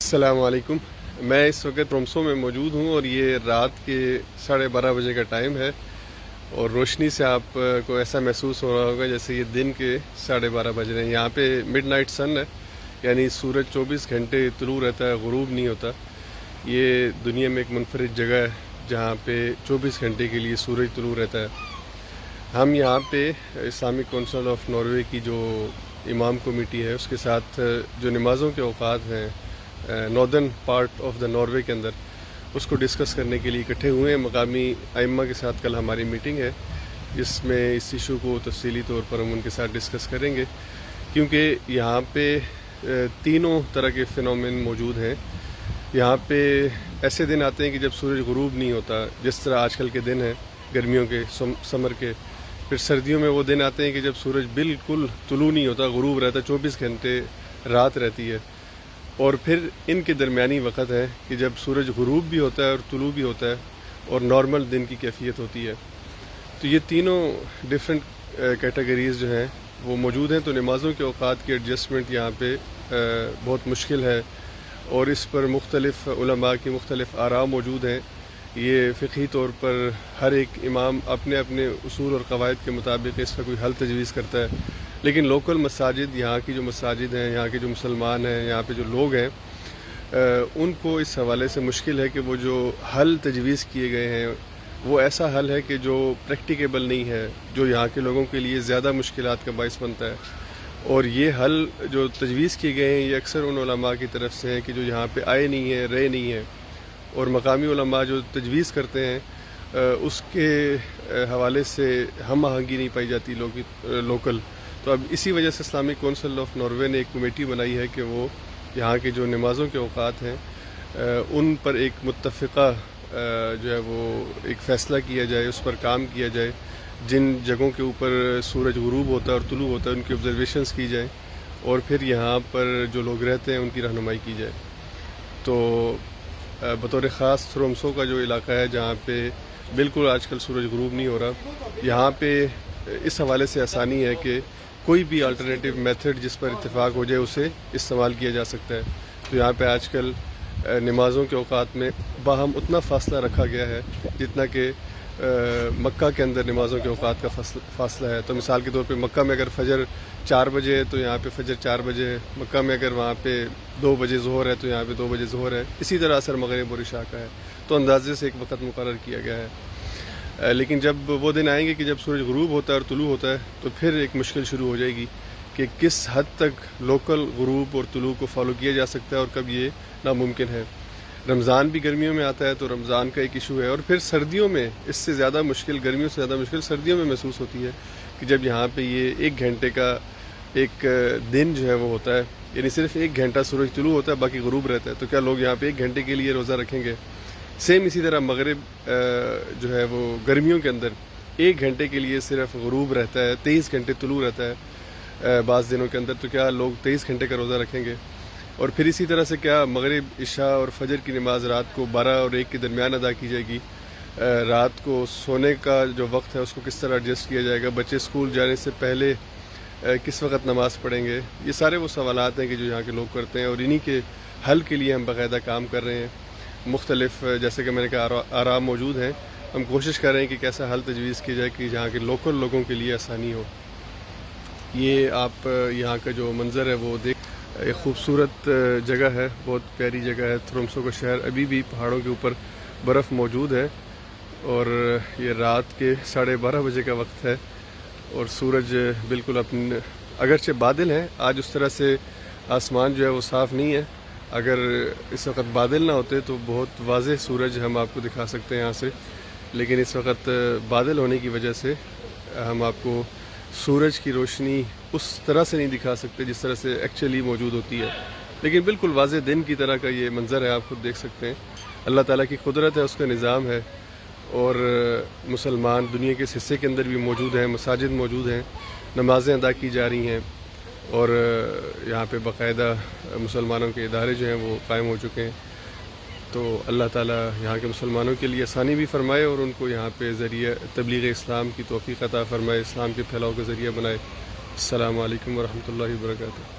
السلام علیکم۔ میں اس وقت رومسو میں موجود ہوں اور یہ رات کے 12:30 بجے کا ٹائم ہے اور روشنی سے آپ کو ایسا محسوس ہو رہا ہوگا جیسے یہ دن کے 12:30 بج رہے ہیں۔ یہاں پہ مڈ نائٹ سن ہے، یعنی سورج 24 گھنٹے طلوع رہتا ہے، غروب نہیں ہوتا۔ یہ دنیا میں ایک منفرد جگہ ہے جہاں پہ 24 گھنٹے کے لیے سورج طلوع رہتا ہے۔ ہم یہاں پہ اسلامک کونسل آف ناروے کی جو امام کمیٹی ہے اس کے ساتھ جو نمازوں کے اوقات ہیں northern part of the Norway کے اندر، اس کو ڈسکس کرنے کے لیے اکٹھے ہوئے ہیں۔ مقامی ائمہ کے ساتھ کل ہماری میٹنگ ہے جس میں اس ایشو کو تفصیلی طور پر ہم ان کے ساتھ ڈسکس کریں گے، کیونکہ یہاں پہ تینوں طرح کے فینومین موجود ہیں۔ یہاں پہ ایسے دن آتے ہیں کہ جب سورج غروب نہیں ہوتا، جس طرح آج کل کے دن ہیں گرمیوں کے، سمر کے۔ پھر سردیوں میں وہ دن آتے ہیں کہ جب سورج بالکل طلوع نہیں ہوتا، غروب رہتا ہے، 24 گھنٹے رات رہتی ہے۔ اور پھر ان کے درمیانی وقت ہے کہ جب سورج غروب بھی ہوتا ہے اور طلوع بھی ہوتا ہے اور نارمل دن کی کیفیت ہوتی ہے۔ تو یہ تینوں ڈیفرنٹ کیٹیگریز جو ہیں وہ موجود ہیں۔ تو نمازوں کے اوقات کی ایڈجسٹمنٹ یہاں پہ بہت مشکل ہے اور اس پر مختلف علماء کی مختلف آراء موجود ہیں۔ یہ فقہی طور پر ہر ایک امام اپنے اپنے اصول اور قواعد کے مطابق اس کا کوئی حل تجویز کرتا ہے، لیکن لوکل مساجد، یہاں کی جو مساجد ہیں، یہاں کے جو مسلمان ہیں، یہاں پہ جو لوگ ہیں، ان کو اس حوالے سے مشکل ہے کہ وہ جو حل تجویز کیے گئے ہیں وہ ایسا حل ہے کہ جو پریکٹیکیبل نہیں ہے، جو یہاں کے لوگوں کے لیے زیادہ مشکلات کا باعث بنتا ہے۔ اور یہ حل جو تجویز کیے گئے ہیں یہ اکثر ان علماء کی طرف سے ہیں کہ جو یہاں پہ آئے نہیں ہیں، رہے نہیں ہیں، اور مقامی علماء جو تجویز کرتے ہیں اس کے حوالے سے ہم آہنگی نہیں پائی جاتی لوکل۔ تو اب اسی وجہ سے اسلامک کونسل آف ناروے نے ایک کمیٹی بنائی ہے کہ وہ یہاں کے جو نمازوں کے اوقات ہیں ان پر ایک متفقہ جو ہے وہ ایک فیصلہ کیا جائے، اس پر کام کیا جائے۔ جن جگہوں کے اوپر سورج غروب ہوتا ہے اور طلوع ہوتا ہے ان کی آبزرویشنز کی جائیں اور پھر یہاں پر جو لوگ رہتے ہیں ان کی رہنمائی کی جائے۔ تو بطور خاص رومسو کا جو علاقہ ہے جہاں پہ بالکل آج کل سورج غروب نہیں ہو رہا، یہاں پہ اس حوالے سے آسانی ہے کہ کوئی بھی الٹرنیٹیو میتھڈ جس پر اتفاق ہو جائے اسے استعمال کیا جا سکتا ہے۔ تو یہاں پہ آج کل نمازوں کے اوقات میں باہم اتنا فاصلہ رکھا گیا ہے جتنا کہ مکہ کے اندر نمازوں کے اوقات کا فاصلہ ہے۔ تو مثال کے طور پہ مکہ میں اگر فجر 4 بجے ہے تو یہاں پہ فجر 4 بجے ہے، مکہ میں اگر وہاں پہ 2 بجے ظہر ہے تو یہاں پہ 2 بجے ظہر ہے، اسی طرح عصر مغرب اور عشاء کا ہے۔ تو اندازے سے ایک وقت مقرر کیا گیا ہے، لیکن جب وہ دن آئیں گے کہ جب سورج غروب ہوتا ہے اور طلوع ہوتا ہے تو پھر ایک مشکل شروع ہو جائے گی کہ کس حد تک لوکل غروب اور طلوع کو فالو کیا جا سکتا ہے اور کب یہ ناممکن ہے۔ رمضان بھی گرمیوں میں آتا ہے تو رمضان کا ایک ایشو ہے، اور پھر سردیوں میں اس سے زیادہ مشکل، گرمیوں سے زیادہ مشکل سردیوں میں محسوس ہوتی ہے کہ جب یہاں پہ یہ 1 گھنٹے کا ایک دن جو ہے وہ ہوتا ہے، یعنی صرف 1 گھنٹہ سورج طلوع ہوتا ہے، باقی غروب رہتا ہے۔ تو کیا لوگ یہاں پہ 1 گھنٹے کے لیے روزہ رکھیں گے؟ سیم اسی طرح مغرب جو ہے وہ گرمیوں کے اندر 1 گھنٹے کے لیے صرف غروب رہتا ہے، 23 گھنٹے طلوع رہتا ہے بعض دنوں کے اندر۔ تو کیا لوگ 23 گھنٹے کا روزہ رکھیں گے؟ اور پھر اسی طرح سے کیا مغرب، عشاء اور فجر کی نماز رات کو 12 اور 1 کے درمیان ادا کی جائے گی؟ رات کو سونے کا جو وقت ہے اس کو کس طرح ایڈجسٹ کیا جائے گا؟ بچے اسکول جانے سے پہلے کس وقت نماز پڑھیں گے؟ یہ سارے وہ سوالات ہیں کہ جو یہاں کے لوگ کرتے ہیں، اور انہی کے حل کے لیے ہم باقاعدہ کام کر رہے ہیں۔ مختلف جیسے کہ میں نے کہا آراء موجود ہیں، ہم کوشش کر رہے ہیں کہ کیسا حل تجویز کیا جائے کہ جہاں کے لوکل لوگوں کے لیے آسانی ہو۔ یہ آپ یہاں کا جو منظر ہے وہ دیکھ، ایک خوبصورت جگہ ہے، بہت پیاری جگہ ہے۔ رومسو کا شہر ابھی بھی پہاڑوں کے اوپر برف موجود ہے، اور یہ رات کے 12:30 بجے کا وقت ہے اور سورج بالکل اپنے، اگرچہ بادل ہیں آج، اس طرح سے آسمان جو ہے وہ صاف نہیں ہے۔ اگر اس وقت بادل نہ ہوتے تو بہت واضح سورج ہم آپ کو دکھا سکتے ہیں یہاں سے، لیکن اس وقت بادل ہونے کی وجہ سے ہم آپ کو سورج کی روشنی اس طرح سے نہیں دکھا سکتے جس طرح سے ایکچولی موجود ہوتی ہے، لیکن بالکل واضح دن کی طرح کا یہ منظر ہے، آپ خود دیکھ سکتے ہیں۔ اللہ تعالیٰ کی قدرت ہے، اس کا نظام ہے، اور مسلمان دنیا کے اس حصے کے اندر بھی موجود ہیں، مساجد موجود ہیں، نمازیں ادا کی جا رہی ہیں، اور یہاں پہ باقاعدہ مسلمانوں کے ادارے جو ہیں وہ قائم ہو چکے ہیں۔ تو اللہ تعالیٰ یہاں کے مسلمانوں کے لیے آسانی بھی فرمائے اور ان کو یہاں پہ ذریعہ تبلیغ اسلام کی توفیق عطا فرمائے، اسلام کے پھیلاؤ کا ذریعہ بنائے۔ السلام علیکم ورحمۃ اللہ وبرکاتہ۔